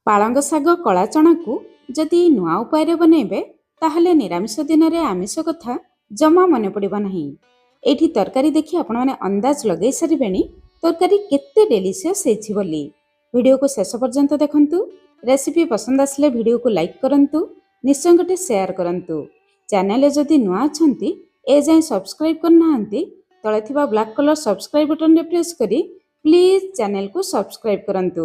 ପାଳଙ୍ଗ ଶାଗ କଳା ଚଣାକୁ ଯଦି ନୂଆ ଉପାୟରେ ବନେଇବେ ତାହେଲେ ନିରାମିଷ ଦିନରେ ଆମିଷ କଥା ଜମା ମନେ ପଡ଼ିବ ନାହିଁ। ଏଇଠି ତରକାରୀ ଦେଖି ଆପଣମାନେ ଅନ୍ଦାଜ ଲଗାଇ ସାରିବେଣି ତରକାରୀ କେତେ ଡେଲିସିୟସ୍ ହେଇଛି ବୋଲି। ଭିଡ଼ିଓକୁ ଶେଷ ପର୍ଯ୍ୟନ୍ତ ଦେଖନ୍ତୁ। ରେସିପି ପସନ୍ଦ ଆସିଲେ ଭିଡ଼ିଓକୁ ଲାଇକ୍ କରନ୍ତୁ, ନିଶ୍ଚୟ ଗୋଟେ ସେୟାର କରନ୍ତୁ। ଚ୍ୟାନେଲରେ ଯଦି ନୂଆ ଅଛନ୍ତି ଏଯାଏଁ ସବସ୍କ୍ରାଇବ୍ କରିନାହାନ୍ତି ତଳେ ଥିବା ବ୍ଲାକ୍ କଲର୍ ସବସ୍କ୍ରାଇବ୍ ବଟନରେ ପ୍ରେସ୍ କରି ପ୍ଲିଜ୍ ଚ୍ୟାନେଲକୁ ସବସ୍କ୍ରାଇବ୍ କରନ୍ତୁ।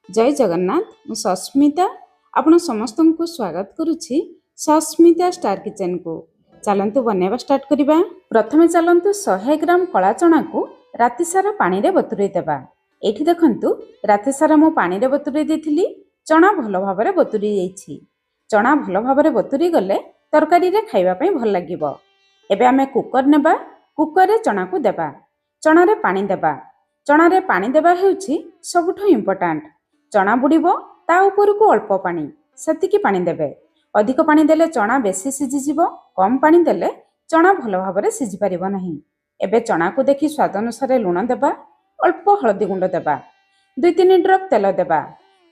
ଜୟ ଜଗନ୍ନାଥ। ମୁଁ ସସ୍ମିତା ଆପଣ ସମସ୍ତଙ୍କୁ ସ୍ୱାଗତ କରୁଛି ସସ୍ମିତା ଷ୍ଟାର କିଚେନକୁ। ଚାଲନ୍ତୁ ବନେଇବା ଷ୍ଟାର୍ଟ କରିବା। ପ୍ରଥମେ ଚାଲନ୍ତୁ 100 ଗ୍ରାମ କଳା ଚଣାକୁ ରାତି ସାରା ପାଣିରେ ବତୁରେଇ ଦେବା। ଏଇଠି ଦେଖନ୍ତୁ ରାତି ସାରା ମୁଁ ପାଣିରେ ବତୁରେଇ ଦେଇଥିଲି। ଚଣା ଭଲ ଭାବରେ ବତୁରି ଯାଇଛି। ଚଣା ଭଲ ଭାବରେ ବତୁରି ଗଲେ ତରକାରୀରେ ଖାଇବା ପାଇଁ ଭଲ ଲାଗିବ। ଏବେ ଆମେ କୁକର ନେବା। କୁକରରେ ଚଣାକୁ ଦେବା। ଚଣାରେ ପାଣି ଦେବା। ଚଣାରେ ପାଣି ଦେବା ହେଉଛି ସବୁଠୁ ଇମ୍ପୋର୍ଟାଣ୍ଟ। ଚଣା ବୁଡ଼ିବ, ତା ଉପରକୁ ଅଳ୍ପ ପାଣି, ସେତିକି ପାଣି ଦେବେ। ଅଧିକ ପାଣି ଦେଲେ ଚଣା ବେଶୀ ସିଝିଯିବ, କମ୍ ପାଣି ଦେଲେ ଚଣା ଭଲ ଭାବରେ ସିଝି ପାରିବ ନାହିଁ। ଏବେ ଚଣାକୁ ଦେଖି ସ୍ୱାଦ ଅନୁସାରେ ଲୁଣ ଦେବା, ଅଳ୍ପ ହଳଦୀ ଗୁଣ୍ଡ ଦେବା, 2-3 ଡ୍ରପ୍ ତେଲ ଦେବା।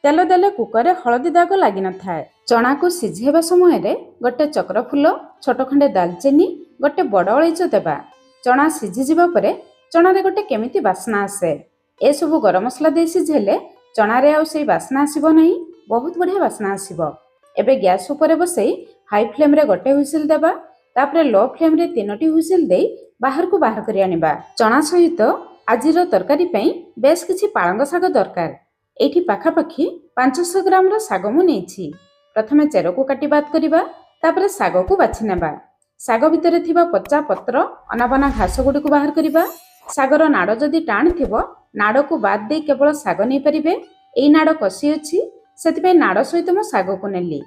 ତେଲ ଦେଲେ କୁକରରେ ହଳଦୀ ଦାଗ ଲାଗିନଥାଏ। ଚଣାକୁ ସିଝେଇବା ସମୟରେ ଗୋଟେ ଚକ୍ର ଫୁଲ, ଛୋଟ ଖଣ୍ଡେ ଡାଲଚିନି, ଗୋଟେ ବଡ଼ ଅଳେଇଚ ଦେବା। ଚଣା ସିଝିଯିବା ପରେ ଚଣାରେ ଗୋଟେ କେମିତି ବାସ୍ନା ଆସେ। ଏସବୁ ଗରମ ମସଲା ଦେଇ ସିଝେଇଲେ ଚଣାରେ ଆଉ ସେଇ ବାସ୍ନା ଆସିବ ନାହିଁ, ବହୁତ ବଢ଼ିଆ ବାସ୍ନା ଆସିବ। ଏବେ ଗ୍ୟାସ୍ ଉପରେ ବସେଇ ହାଇ ଫ୍ଲେମ୍ରେ ଗୋଟେ ହୁଇସିଲ୍ ଦେବା। ତାପରେ ଲୋ ଫ୍ଲେମ୍ରେ 3ଟି ହୁଇସିଲ୍ ଦେଇ ବାହାରକୁ ବାହାର କରି ଆଣିବା। ଚଣା ସହିତ ଆଜିର ତରକାରୀ ପାଇଁ ବେଶ କିଛି ପାଳଙ୍ଗ ଶାଗ ଦରକାର। ଏଇଠି ପାଖାପାଖି 500 ଗ୍ରାମର ଶାଗ ମୁଁ ନେଇଛି। ପ୍ରଥମେ ଚେରକୁ କାଟି ବାଦ କରିବା, ତାପରେ ଶାଗକୁ ବାଛି ନେବା। ଶାଗ ଭିତରେ ଥିବା ପଚା ପତ୍ର, ଅନାବନା ଘାସ ଗୁଡ଼ିକୁ ବାହାର କରିବା। ଶାଗର ନାଡ଼ ଯଦି ଟାଣ ଥିବ ନାଡ଼କୁ ବାଦ ଦେଇ କେବଳ ଶାଗ ନେଇପାରିବେ। ଏଇ ନାଡ଼ କଷି ଅଛି, ସେଥିପାଇଁ ନାଡ଼ ସହିତ ମୁଁ ଶାଗକୁ ନେଲି।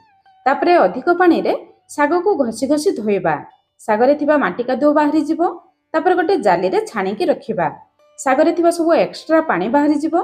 ତାପରେ ଅଧିକ ପାଣିରେ ଶାଗକୁ ଘଷି ଘଷି ଧୋଇବା। ଶାଗରେ ଥିବା ମାଟି କାଦୁଅ ବାହାରିଯିବ। ତାପରେ ଗୋଟେ ଜାଲିରେ ଛାଣିକି ରଖିବା। ଶାଗରେ ଥିବା ସବୁ ଏକ୍ସଟ୍ରା ପାଣି ବାହାରିଯିବ।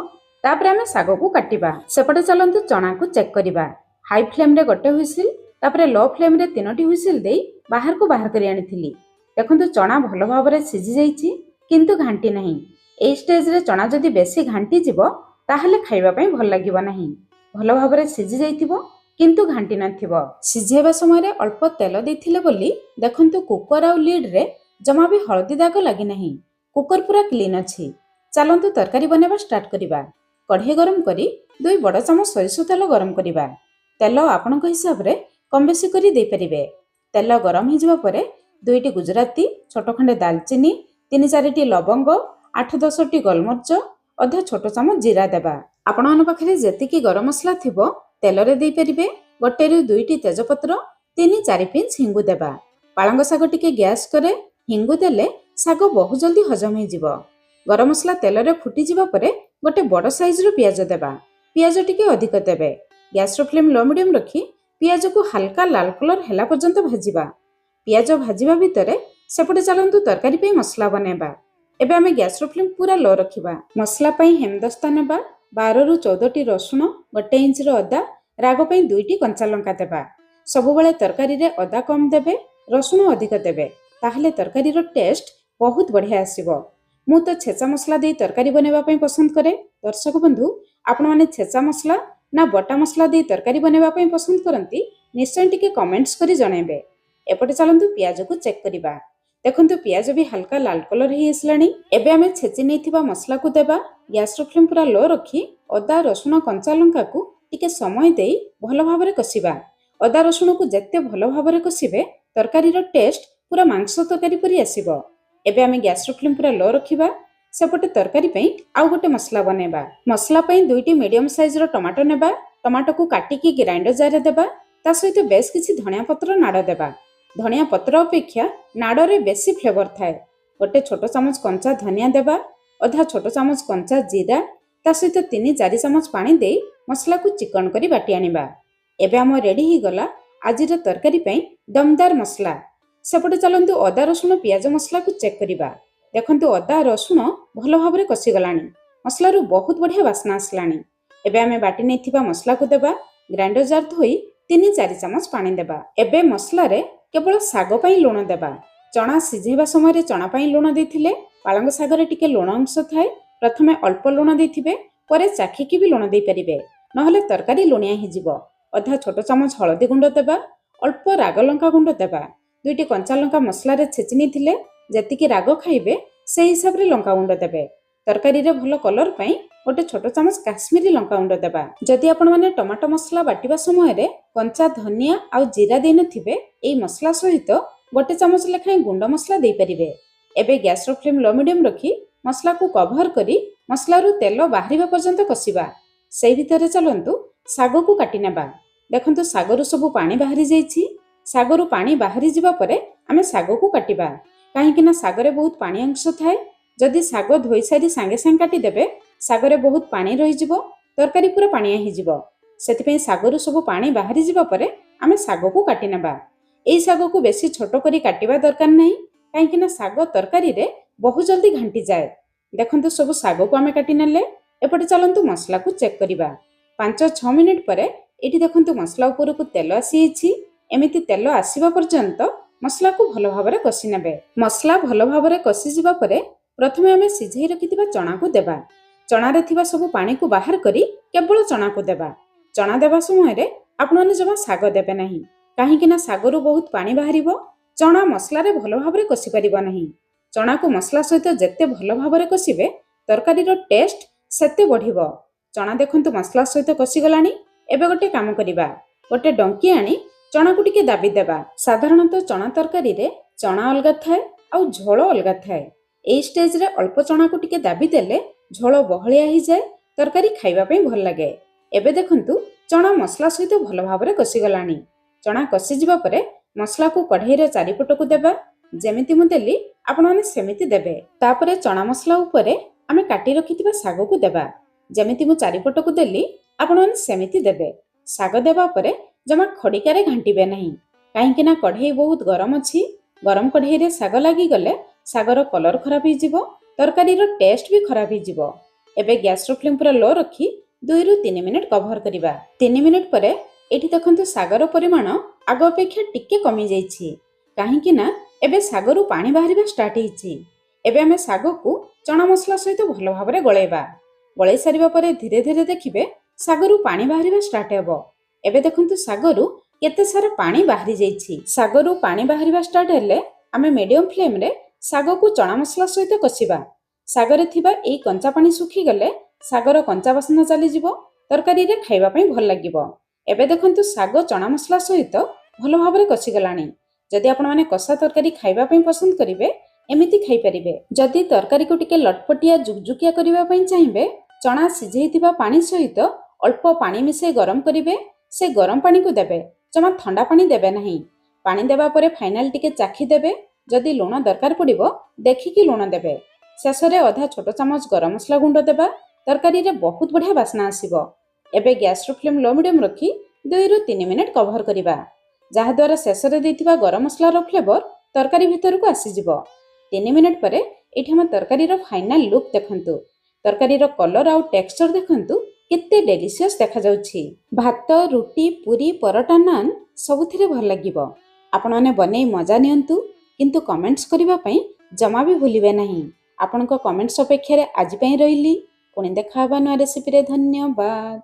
ତାପରେ ଆମେ ଶାଗକୁ କାଟିବା। ସେପଟେ ଚାଲନ୍ତୁ ଚଣାକୁ ଚେକ୍ କରିବା। ହାଇ ଫ୍ଲେମ୍ରେ ଗୋଟେ ହୁଇସିଲ୍, ତାପରେ ଲୋ ଫ୍ଲେମ୍ରେ 3ଟି ହୁଇସିଲ୍ ଦେଇ ବାହାରକୁ ବାହାର କରି ଆଣିଥିଲି। ଦେଖନ୍ତୁ ଚଣା ଭଲ ଭାବରେ ସିଝି ଯାଇଛି, କିନ୍ତୁ ଘାଣ୍ଟି ନାହିଁ। ଏଇ ଷ୍ଟେଜରେ ଚଣା ଯଦି ବେଶୀ ଘାଣ୍ଟି ଯିବ ତାହେଲେ ଖାଇବା ପାଇଁ ଭଲ ଲାଗିବ ନାହିଁ। ଭଲ ଭାବରେ ସିଝି ଯାଇଥିବ କିନ୍ତୁ ଘାଣ୍ଟି ନଥିବ। ସିଝେଇବା ସମୟରେ ଅଳ୍ପ ତେଲ ଦେଇଥିଲେ ବୋଲି ଦେଖନ୍ତୁ କୁକର ଆଉ ଲିଡ୍ରେ ଜମା ବି ହଳଦୀ ଦାଗ ଲାଗିନାହିଁ। କୁକର ପୁରା କ୍ଲିନ୍ ଅଛି। ଚାଲନ୍ତୁ ତରକାରୀ ବନେଇବା ଷ୍ଟାର୍ଟ କରିବା। କଢ଼େଇ ଗରମ କରି 2 ବଡ଼ ଚାମଚ ସୋରିଷ ତେଲ ଗରମ କରିବା। ତେଲ ଆପଣଙ୍କ ହିସାବରେ କମ୍ ବେଶୀ କରି ଦେଇପାରିବେ। ତେଲ ଗରମ ହେଇଯିବା ପରେ 2ଟି ଗୁଜୁରାତି, ଛୋଟ ଖଣ୍ଡେ ଡାଲଚିନି, 3-4ଟି ଲବଙ୍ଗ, 8-10ଟି ଗୋଲମରିଚ, ଅଧା ଛୋଟ ଚାମଚ ଜିରା ଦେବା। ଆପଣମାନଙ୍କ ପାଖରେ ଯେତିକି ଗରମ ମସଲା ଥିବ ତେଲରେ ଦେଇପାରିବେ। 1ରୁ 2ଟି ତେଜପତ୍ର, 3-4 ପିଞ୍ଚ ହିଙ୍ଗୁ ଦେବା। ପାଳଙ୍ଗ ଶାଗ ଟିକେ ଗ୍ୟାସ୍ କରେ। ହିଙ୍ଗୁ ଦେଲେ ଶାଗ ବହୁ ଜଲ୍ଦି ହଜମ ହେଇଯିବ। ଗରମ ମସଲା ତେଲରେ ଫୁଟିଯିବା ପରେ ଗୋଟେ ବଡ଼ ସାଇଜ୍ର ପିଆଜ ଦେବା। ପିଆଜ ଟିକେ ଅଧିକ ଦେବେ। ଗ୍ୟାସ୍ର ଫ୍ଲେମ୍ ଲୋ ମିଡ଼ିୟମ୍ ରଖି ପିଆଜକୁ ହାଲକା ଲାଲ କଲର୍ ହେଲା ପର୍ଯ୍ୟନ୍ତ ଭାଜିବା। ପିଆଜ ଭାଜିବା ଭିତରେ ସେପଟେ ଚାଲନ୍ତୁ ତରକାରୀ ପାଇଁ ମସଲା ବନେଇବା। ଏବେ ଆମେ ଗ୍ୟାସ୍ର ଫ୍ଲେମ୍ ପୁରା ଲୋ ରଖିବା। ମସଲା ପାଇଁ ହେମଦସ୍ତା ନେବା। 12ରୁ 14ଟି ରସୁଣ, 1 ଇଞ୍ଚର ଅଦା, ରାଗ ପାଇଁ 2ଟି କଞ୍ଚା ଲଙ୍କା ଦେବା। ସବୁବେଳେ ତରକାରୀରେ ଅଦା କମ୍ ଦେବେ, ରସୁଣ ଅଧିକ ଦେବେ, ତାହେଲେ ତରକାରୀର ଟେଷ୍ଟ ବହୁତ ବଢ଼ିଆ ଆସିବ। ମୁଁ ତ ଛେଚା ମସଲା ଦେଇ ତରକାରୀ ବନେଇବା ପାଇଁ ପସନ୍ଦ କରେ। ଦର୍ଶକ ବନ୍ଧୁ, ଆପଣମାନେ ଛେଚା ମସଲା ନା ବଟା ମସଲା ଦେଇ ତରକାରୀ ବନେଇବା ପାଇଁ ପସନ୍ଦ କରନ୍ତି ନିଶ୍ଚୟ ଟିକେ କମେଣ୍ଟସ୍ କରି ଜଣାଇବେ। ଏପଟେ ଚାଲନ୍ତୁ ପିଆଜକୁ ଚେକ୍ କରିବା। ଦେଖନ୍ତୁ ପିଆଜ ବି ହାଲକା ଲାଲ କଲର୍ ହେଇ ଆସିଲାଣି। ଏବେ ଆମେ ଛେଚି ନେଇଥିବା ମସଲାକୁ ଦେବା। ଗ୍ୟାସ୍ର ଫ୍ଲେମ୍ ପୁରା ଲୋ ରଖି ଅଦା, ରସୁଣ, କଞ୍ଚା ଲଙ୍କାକୁ ଟିକେ ସମୟ ଦେଇ ଭଲ ଭାବରେ କଷିବା। ଅଦା ରସୁଣକୁ ଯେତେ ଭଲ ଭାବରେ କଷିବେ ତରକାରୀର ଟେଷ୍ଟ ପୁରା ମାଂସ ତରକାରୀ ପରି ଆସିବ। ଏବେ ଆମେ ଗ୍ୟାସ୍ର ଫ୍ଲେମ୍ ପୁରା ଲୋ ରଖିବା। ସେପଟେ ତରକାରୀ ପାଇଁ ଆଉ ଗୋଟେ ମସଲା ବନେଇବା। ମସଲା ପାଇଁ 2ଟି ମିଡିୟମ୍ ସାଇଜ୍ର ଟମାଟୋ ନେବା। ଟମାଟୋକୁ କାଟିକି ଗ୍ରାଇଣ୍ଡର ଜାରରେ ଦେବା। ତା ସହିତ ବେଶ କିଛି ଧଣିଆ ପତ୍ର ନାଡ଼ ଦେବା। ଧଣିଆ ପତ୍ର ଅପେକ୍ଷା ନାଡ଼ରେ ବେଶୀ ଫ୍ଲେଭର ଥାଏ। ଗୋଟେ ଛୋଟ ଚାମଚ କଞ୍ଚା ଧନିଆ ଦେବା। ଅଧା ଛୋଟ ଚାମଚ କଞ୍ଚା ଜିରା, ତା ସହିତ 3-4 ଚାମଚ ପାଣି ଦେଇ ମସଲାକୁ ଚିକଣ କରି ବାଟି ଆଣିବା। ଏବେ ଆମ ରେଡି ହେଇଗଲା ଆଜିର ତରକାରୀ ପାଇଁ ଦମଦାର ମସଲା। ସେପଟେ ଚାଲନ୍ତୁ ଅଦା, ରସୁଣ, ପିଆଜ ମସଲାକୁ ଚେକ୍ କରିବା। ଦେଖନ୍ତୁ ଅଦା ରସୁଣ ଭଲ ଭାବରେ କଷିଗଲାଣି। ମସଲାରୁ ବହୁତ ବଢ଼ିଆ ବାସ୍ନା ଆସିଲାଣି। ଏବେ ଆମେ ବାଟି ନେଇଥିବା ମସଲାକୁ ଦେବା। ଗ୍ରାଇଣ୍ଡର ଜାର୍ ଧୋଇ 3-4 ଚାମଚ ପାଣି ଦେବା। ଏବେ ମସଲାରେ କେବଳ ଶାଗ ପାଇଁ ଲୁଣ ଦେବା। ଚଣା ସିଝେଇବା ସମୟରେ ଚଣା ପାଇଁ ଲୁଣ ଦେଇଥିଲେ। ପାଳଙ୍ଗ ଶାଗରେ ଟିକେ ଲୁଣ ଅଂଶ ଥାଏ। ପ୍ରଥମେ ଅଳ୍ପ ଲୁଣ ଦେଇଥିବେ, ପରେ ଚାଖିକି ବି ଲୁଣ ଦେଇପାରିବେ। नहले तरकारी लुणिया हिजिबो। अधा छोट चामच हळदी गुंड देबा, अल्प राग लंका गुंड देबा, दुईटी कंचा लंका मसला रे छेचिनी थिले जेतिकी राग खाइबे से हिसाब रे लंका गुंड देबे। तरकारी रे भलो कलर पई गोटे छोट चामच काश्मीरी लंका गुंड देबा। जदि आपण माने टमाटो मसला बाटिबा समय रे कंचा धनिया आ जीरा देन थिबे एई मसला सहित गोटे चामच लेखाएं गुंड मसला दे परिबे। एबे गैस रो फ्लेम लो मीडियम रखी मसला को कभर करी मसला रु तेल बाहरिबा पर्यंत कसिबा। सेई भितरे चलंतु साग को काटी नेबा। देखंतु सागरु सब पानी बाहरी जाईछि। सागरु पानी बाहरी जिबा परे आमे साग को काटिबा। काहेकि ना सागरे बहुत पानी अंश थाए। जदि साग धोई सारी सांगे सांगे काटी देबे सागरे बहुत पानी रहि जिवो, तरकारी पूरा पानिया हि जिवो। सेतिपई सागरु सब पानी बाहरी जिबा परे आमे साग को काटी नेबा। एई साग को बेसी छोट करी काटिबा दरकार नाही, काहेकि ना साग तरकारी रे बहुत जल्दी घांटी जाए। देखंतु सब साग को आमे काटी नेले। एपटे चलंतु मसला को चेक करिबा। 5-6 मिनिट परे एठी देखंतु मसला ऊपर को तेल आसी। एमिति तेल आसीबा पर्यंत मसला को भलो भाबरे कसी नेबे। मसला भलो भाबरे कसी जिबा परे प्रथमे आमे सिझेई रखिथिबा चना को देबा। चना रे थिबा सब पानी को बाहर करी केवल चना को देबा। चना देबा समय रे आपण माने जमा साग देबे नाही, काहेकि ना सागरु बहुत पानी बाहरिबो। चना मसला रे भलो भाबरे कसी परिबो नाही। चना को मसला सहित जेते भलो भाबरे कसिबे तरकारी रो टेस्ट सेते बढ़िबो। चना देखंतु मसला सहित कसी गलानी। एबे गोटे काम करिबा, गोटे डंकी आनी चना को टिके दाबी देबा। साधारणतः चना तरकारी रे चना अलगा थाए आ झोल अलगा थाए। एई स्टेज रे अल्प चना को टिके दाबी देले झोल बहलिया ही जाए, तरकारी खाइबा पई भल लागे। एबे देखंतु चना मसला सहित भलो भाबरे कसी गलानी। चना कसी जिबा परे मसला को कढ़ाई रे चारिपट को देबा। जेमिति मु देली आपण माने सेमिति देबे। तापरे चना मसला ऊपरे आमे काटी रखिथिबा साग को देबा। जेमिति मु चारिपट को देली आपण माने सेमिति देबे। साग देबा परे जमा खड़िका रे घांटीबे नहीं, काहेकि ना कढ़ाई बहुत गरम अछि। गरम कढ़ाई रे साग लागी गले सागर कलर खराब ही जिवो, तरकारी रो टेस्ट भी खराब ही जिवो। एबे गैस रो फ्लेम पूरा लो रखी 2-3 मिनिट कभर करिबा। 3 मिनिट परे एठी देखंतु सागर परिमाण आग अपेक्षा टिके कमी जाईछि, काहेकि ना एबे सागरु पानी बाहरिबा स्टार्ट हिछि। एबे आमे साग को चना मसला सहित भलो भाबरे गळेबा। गळै सारिबा परे धीरे धीरे देखिबे सागरु पानी बाहरिबा स्टार्ट हेबो। एबे देखंतु सागरु केते सारा पानी बाहरी जाईछि। सागरु पानी बाहरिबा स्टार्ट हेले आमे मीडियम फ्लेम रे साग को चना मसला सहित कसिबा। सागरे थिबा एई कंचा पानी सुखी गले सागर कंचा बासना चली जिवो, तरकारी रे खाइबा पई भल लागिवो। एबे देखंतु साग चना मसला सहित भलो भाबरे कसी गलानी। जदि आपण माने कसा तरकारी खाइबा पई पसंद करिवे एमिति खाइ परिबे। जदि तरकारी को टिके लटपटिया जुकजुकिया करिबा पई चाहिबे चना सिझेइथिबा पानी सहित अल्प पानी मिसे गरम करिवे। से गरम पानी को देबे, जमा ठंडा पानी देबे नहीं। पानी देबा परे फाइनल टिके चाखी देबे। जदि लुण दरकार पड़िबो देखिकी लुण देबे। शेष रे आधा छोट चामच गरम मसला गुंड देबा। तरकारी रे बहुत बढ़िया बासना आसीबो। एबे गैस रो फ्लेम लो मीडियम रखी 2-3 मिनिट कभर करिबा, जहा द्वारा शेष रे देथिबा गरम मसला रो फ्लेवर तरकारी भितर को आसी जिवो। 3 मिनिट परे एठी हम तरकारी रो फाइनल लुक देखंतु। तरकारी रो कलर आ टेक्सचर देखंतु केते डेलिशियस देखा जाउछि। भात, रुटी, पूरी, परोटा, नान सबुथिरे भल लागिवो। आपण माने बनै मजा नियंतु, किंतु कमेंट्स करिबा पई जमा भी भूलिबे नहीं। आपनको कमेंट्स अपेक्षा रे आज पई रहिली। पुणी देखा हबा नया रेसिपी रे। धन्यवाद।